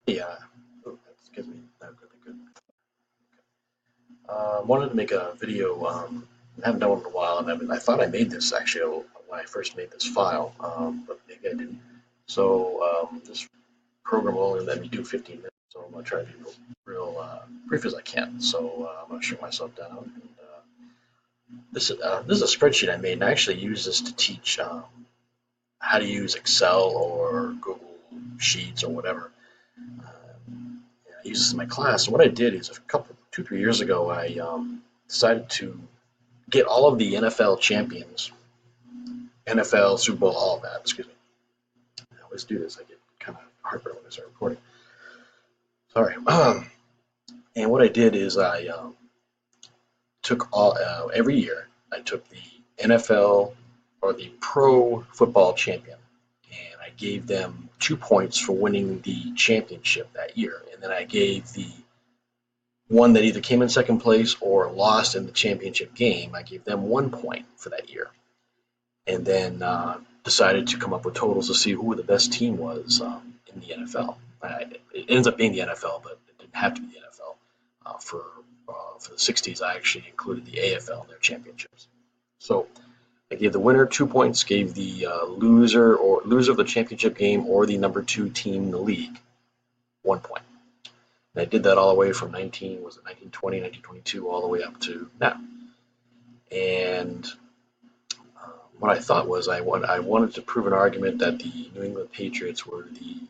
Yeah, oh, that gives me that really good. Wanted to make a video. I haven't done one in a while, and I thought I made this actually when I first made this file, but maybe I didn't. So this program will only let me do 15 minutes, so I'm gonna try to be real brief as I can. So I'm gonna shut myself down. And, this is a spreadsheet I made, and I actually use this to teach how to use Excel or Google Sheets or whatever. I use this in my class. And what I did is 2, 3 years ago, I decided to get all of the NFL champions, NFL, Super Bowl, all of that. Excuse me. I always do this. I get kind of heartburn when I start recording. Sorry. And what I did is I took all every year. I took the NFL or the Pro Football champion, and I gave them 2 points for winning the championship that year, and then I gave the one that either came in second place or lost in the championship game, I gave them 1 point for that year. And then decided to come up with totals to see who the best team was in the NFL. It ends up being the NFL, but it didn't have to be the NFL. For the 60s, I actually included the AFL in their championships. So I gave the winner 2 points, gave the loser of the championship game or the number 2 team in the league 1 point. And I did that all the way from 1920, 1922, all the way up to now. And what I thought was I wanted to prove an argument that the New England Patriots were the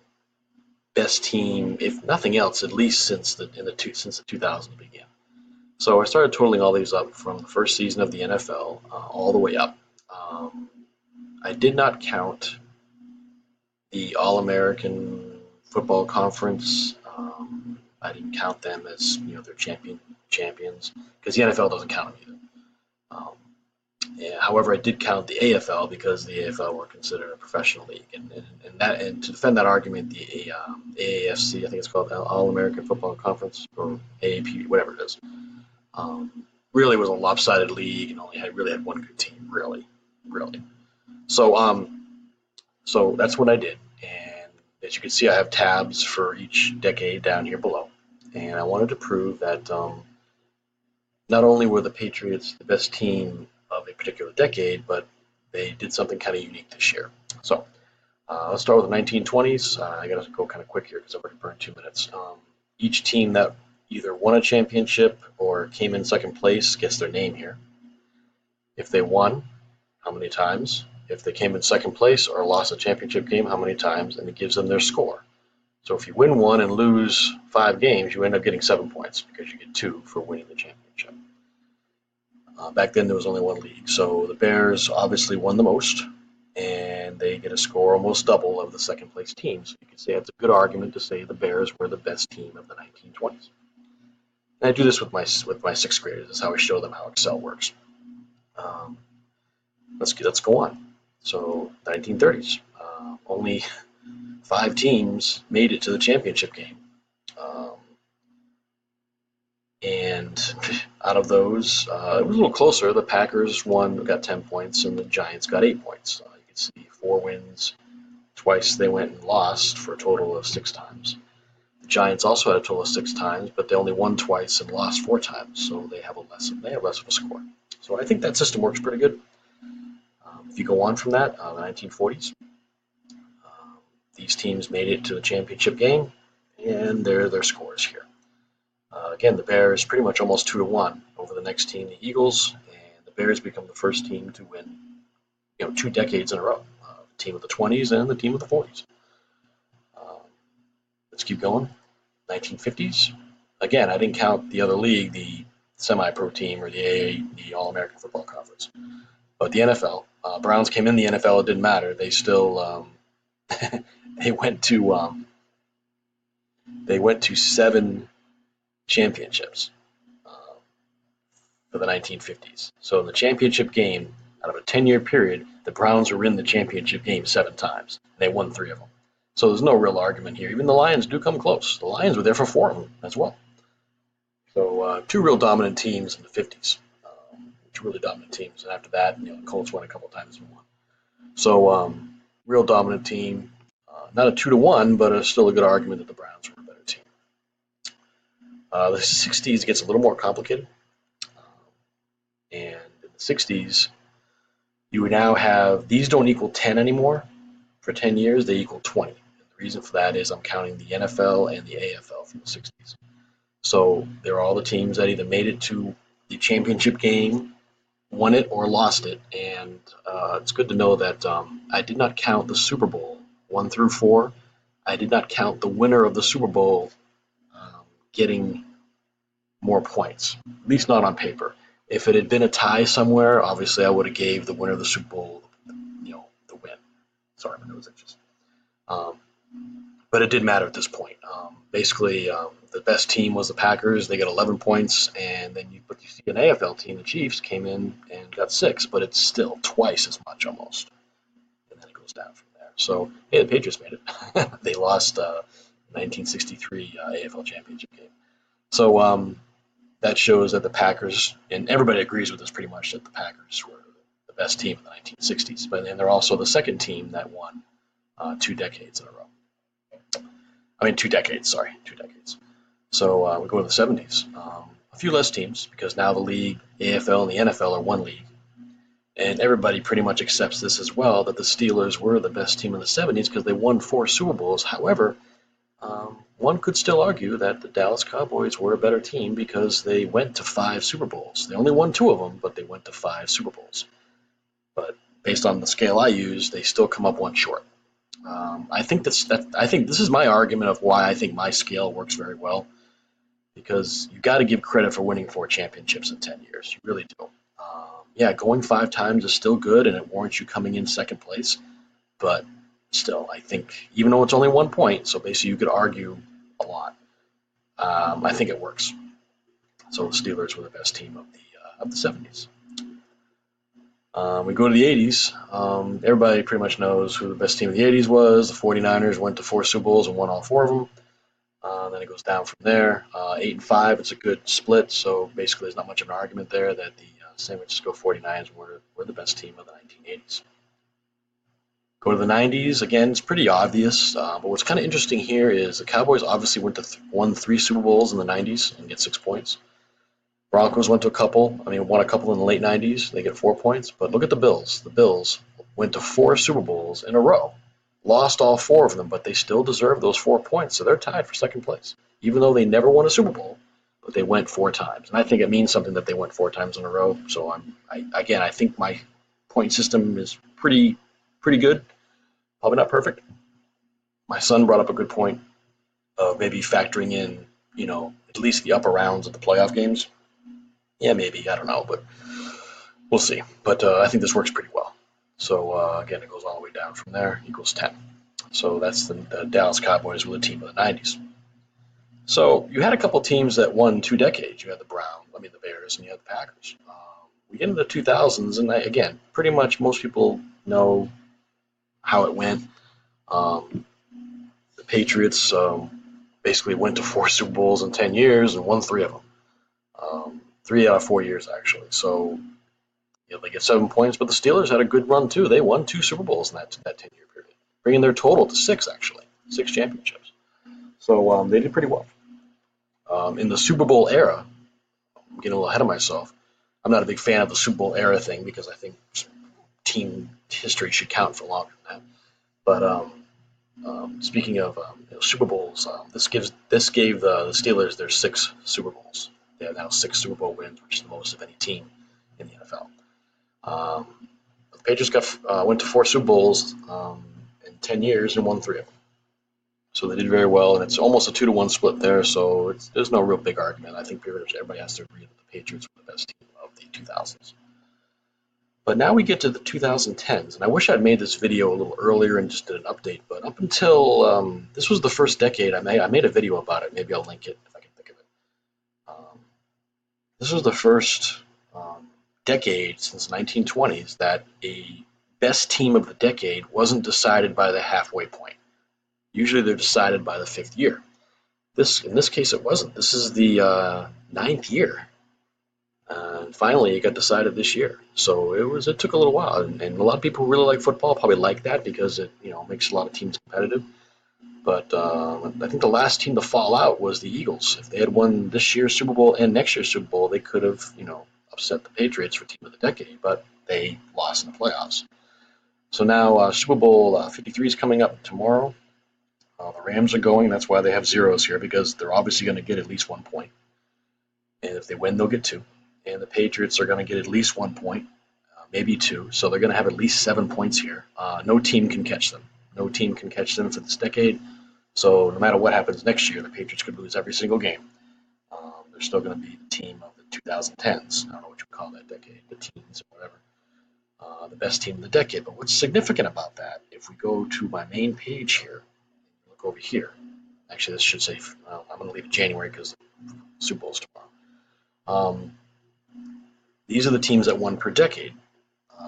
best team, if nothing else, at least since the 2000s began. So I started totaling all these up from the first season of the NFL all the way up. I did not count the All-American Football Conference. I didn't count them as their champions because the NFL doesn't count them either. Yeah, however, I did count the AFL because the AFL were considered a professional league, and to defend that argument, the AAFC, I think it's called All American Football Conference or AAP, whatever it is, really was a lopsided league and only really had one good team, really. So that's what I did, and as you can see, I have tabs for each decade down here below, and I wanted to prove that not only were the Patriots the best team of a particular decade, but they did something kind of unique this year. So let's start with the 1920s. I got to go kind of quick here because I've already burned 2 minutes. Each team that either won a championship or came in second place gets their name here. If they won, how many times? If they came in second place or lost a championship game, how many times? And it gives them their score. So if you win one and lose 5 games, you end up getting 7 points because you get 2 for winning the championship. Back then, there was only one league, so the Bears obviously won the most, and they get a score almost double of the second-place team. So you could say it's a good argument to say the Bears were the best team of the 1920s. And I do this with my sixth graders. That's how I show them how Excel works. Let's go on. So 1930s, only 5 teams made it to the championship game. And out of those, it was a little closer. The Packers got 10 points, and the Giants got 8 points. You can see 4 wins. Twice they went and lost for a total of 6 times. The Giants also had a total of 6 times, but they only won twice and lost 4 times, so they have less of a score. So I think that system works pretty good. If you go on from that, the 1940s, these teams made it to the championship game, and there are their scores here. Again, the Bears pretty much almost 2-1 over the next team, the Eagles, and the Bears become the first team to win, 2 decades in a row. The team of the 20s and the team of the 40s. Let's keep going. 1950s. Again, I didn't count the other league, the semi-pro team or the All-American Football Conference, but the NFL. Browns came in the NFL. It didn't matter. They still they went to 7 championships for the 1950s. So in the championship game, out of a 10-year period, the Browns were in the championship game 7 times. They won 3 of them. So there's no real argument here. Even the Lions do come close. The Lions were there for 4 of them as well. So 2 real dominant teams in the 50s. 2 really dominant teams. And after that, the Colts won a couple times and won. So real dominant team. Not a 2-1, but still a good argument that the Browns were a better The 60s gets a little more complicated, and in the 60s, you now have these don't equal 10 anymore. For 10 years, they equal 20. And the reason for that is I'm counting the NFL and the AFL from the 60s. So there are all the teams that either made it to the championship game, won it, or lost it. And it's good to know that I did not count the Super Bowl 1 through 4. I did not count the winner of the Super Bowl getting more points, at least not on paper. If it had been a tie somewhere, obviously I would have gave the winner of the Super Bowl, the win. Sorry, my nose itches. Um, but it didn't matter at this point. Basically, the best team was the Packers. They got 11 points, and then you see an AFL team, the Chiefs, came in and got 6, but it's still twice as much almost, and then it goes down from there. So, hey, the Patriots made it. They lost 1963 AFL championship game. So that shows that the Packers, and everybody agrees with this pretty much, that the Packers were the best team in the 1960s. But then they're also the second team that won 2 decades in a row. I mean, 2 decades, sorry, 2 decades. So we go to the 70s. A few less teams because now the league, the AFL and the NFL are one league. And everybody pretty much accepts this as well, that the Steelers were the best team in the 70s because they won 4 Super Bowls. However, one could still argue that the Dallas Cowboys were a better team because they went to 5 Super Bowls. They only won 2 of them, but they went to 5 Super Bowls. But based on the scale I use, they still come up one short. I think this is my argument of why I think my scale works very well, because you got to give credit for winning 4 championships in 10 years. You really do. Yeah, going 5 times is still good, and it warrants you coming in second place. But still, I think even though it's only 1 point, so basically you could argue a lot. I think it works. So the Steelers were the best team of the 70s. We go to the 80s. Everybody pretty much knows who the best team of the 80s was. The 49ers went to 4 Super Bowls and won all 4 of them. Then it goes down from there. 8-5, it's a good split. So basically, there's not much of an argument there that the San Francisco 49ers were the best team of the 1980s. Go to the 90s. Again, it's pretty obvious. But what's kind of interesting here is the Cowboys obviously won 3 Super Bowls in the 90s and get 6 points. Broncos won a couple in the late 90s. They get 4 points. But look at the Bills. The Bills went to 4 Super Bowls in a row. Lost all 4 of them, but they still deserve those 4 points. So they're tied for second place, even though they never won a Super Bowl. But they went 4 times. And I think it means something that they went 4 times in a row. So I think my point system is pretty good. Probably not perfect. My son brought up a good point of maybe factoring in, at least the upper rounds of the playoff games. Yeah, maybe. I don't know, but we'll see. But I think this works pretty well. So, again, it goes all the way down from there, equals 10. So that's the Dallas Cowboys were the team of the 90s. So you had a couple teams that won 2 decades. You had the Bears, and you had the Packers. We get into the 2000s, and again, pretty much most people know how it went. The Patriots basically went to 4 Super Bowls in 10 years and won 3 of them. 3 out of 4 years, actually. So they get 7 points, but the Steelers had a good run, too. They won 2 Super Bowls in that 10-year period, bringing their total to 6, actually. 6 championships. So they did pretty well. In the Super Bowl era, I'm getting a little ahead of myself. I'm not a big fan of the Super Bowl era thing because I think team history should count for longer than that. But speaking of Super Bowls, this gave the Steelers their 6th Super Bowls. They have now 6 Super Bowl wins, which is the most of any team in the NFL. The Patriots went to 4 Super Bowls in 10 years and won 3 of them. So they did very well, and it's almost a 2-1 split there, so there's no real big argument. I think pretty much everybody has to agree that the Patriots were the best team of the 2000s. But now we get to the 2010s, and I wish I'd made this video a little earlier and just did an update, but up until this was the first decade I made a video about it. Maybe I'll link it if I can think of it. This was the first decade since the 1920s that a best team of the decade wasn't decided by the halfway point. Usually they're decided by the 5th year. In this case, it wasn't. This is the 9th year. And finally, it got decided this year. So it took a little while, and a lot of people who really like football probably like that because it makes a lot of teams competitive. But I think the last team to fall out was the Eagles. If they had won this year's Super Bowl and next year's Super Bowl, they could have, upset the Patriots for Team of the Decade, but they lost in the playoffs. So now Super Bowl 53 is coming up tomorrow. The Rams are going. That's why they have zeros here, because they're obviously going to get at least 1 point. And if they win, they'll get two. And the Patriots are going to get at least 1 point, maybe two. So they're going to have at least 7 points here. No team can catch them. No team can catch them for this decade. So no matter what happens next year, the Patriots could lose every single game. They're still going to be the team of the 2010s. I don't know what you call that decade, the teens or whatever. The best team of the decade. But what's significant about that, if we go to my main page here, look over here. Actually, this should say, well, I'm going to leave it January because the Super Bowl's tomorrow. These are the teams that won per decade.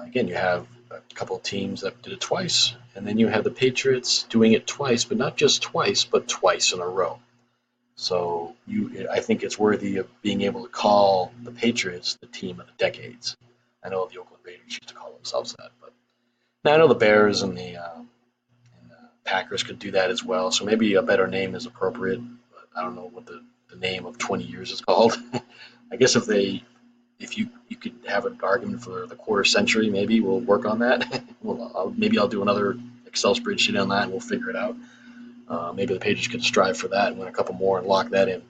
Again, you have a couple of teams that did it twice, and then you have the Patriots doing it twice, but not just twice, but twice in a row. So I think it's worthy of being able to call the Patriots the team of the decades. I know the Oakland Raiders used to call themselves that, but now I know the Bears and the Packers could do that as well. So maybe a better name is appropriate. But I don't know what the name of 20 years is called. I guess if you could have an argument for the quarter century, maybe we'll work on that. Maybe I'll do another Excel spreadsheet on that and we'll figure it out. Maybe the Patriots could strive for that and win a couple more and lock that in.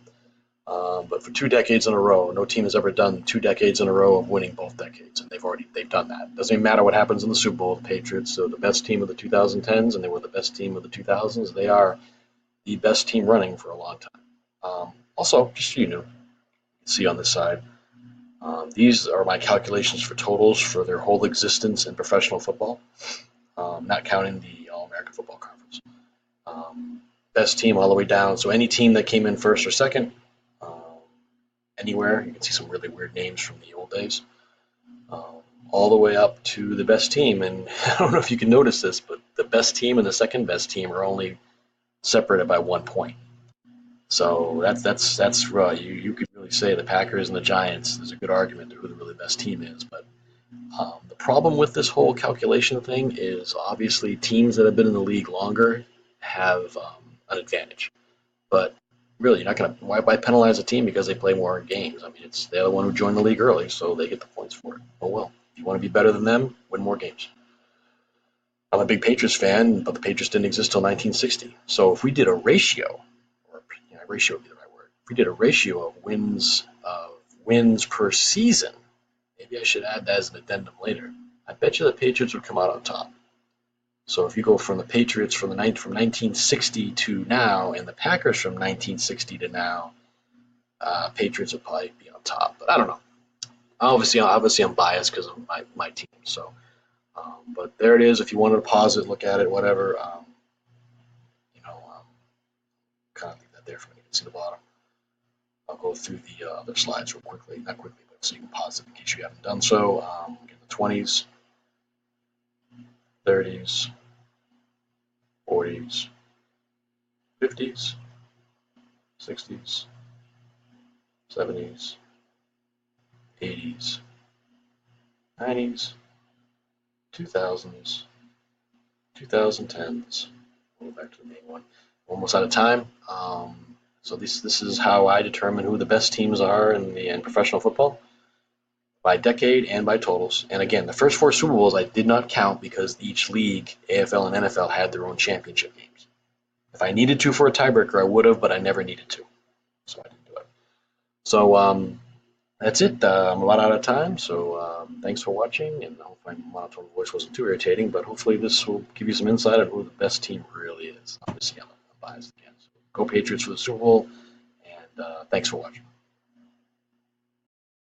But for 2 decades in a row, no team has ever done 2 decades in a row of winning both decades, and they've done that. Doesn't even matter what happens in the Super Bowl. The Patriots are the best team of the 2010s, and they were the best team of the 2000s. They are the best team running for a long time. Also, just so you know, see on this side, these are my calculations for totals for their whole existence in professional football, not counting the All-American Football Conference. Best team all the way down. So any team that came in first or second, anywhere, you can see some really weird names from the old days, all the way up to the best team. And I don't know if you can notice this, but the best team and the second best team are only separated by 1 point. So that's you could really say the Packers and the Giants. There's a good argument to who the really best team is, but the problem with this whole calculation thing is obviously teams that have been in the league longer have an advantage. But really, you're not going to why penalize a team because they play more games? I mean, they're the one who joined the league early, so they get the points for it. Oh well, if you want to be better than them, win more games. I'm a big Patriots fan, but the Patriots didn't exist till 1960. So if we did a ratio, or ratio would be the right word. If we did a ratio of wins per season, maybe I should add that as an addendum later. I bet you the Patriots would come out on top. So if you go from the Patriots from 1960 to now, and the Packers from 1960 to now, Patriots would probably be on top. But I don't know. Obviously, I'm biased because of my team. So, but there it is. If you wanted to pause it, look at it, whatever. Kind of leave that there for me. You can see the bottom. I'll go through the other slides real quickly, not quickly, but so you can pause it in case you haven't done so. The 20s, 30s, 40s, 50s, 60s, 70s, 80s, 90s, 2000s, 2010s. We'll go back to the main one. Almost out of time. So this is how I determine who the best teams are in professional football by decade and by totals. And again, the first four Super Bowls I did not count because each league, AFL and NFL, had their own championship games. If I needed to for a tiebreaker, I would have, but I never needed to, so I didn't do it. So that's it. I'm about out of time, so thanks for watching, and I hope my monotone voice wasn't too irritating, but hopefully this will give you some insight on who the best team really is. Obviously, I'm biased again. So go Patriots for the Super Bowl, and thanks for watching.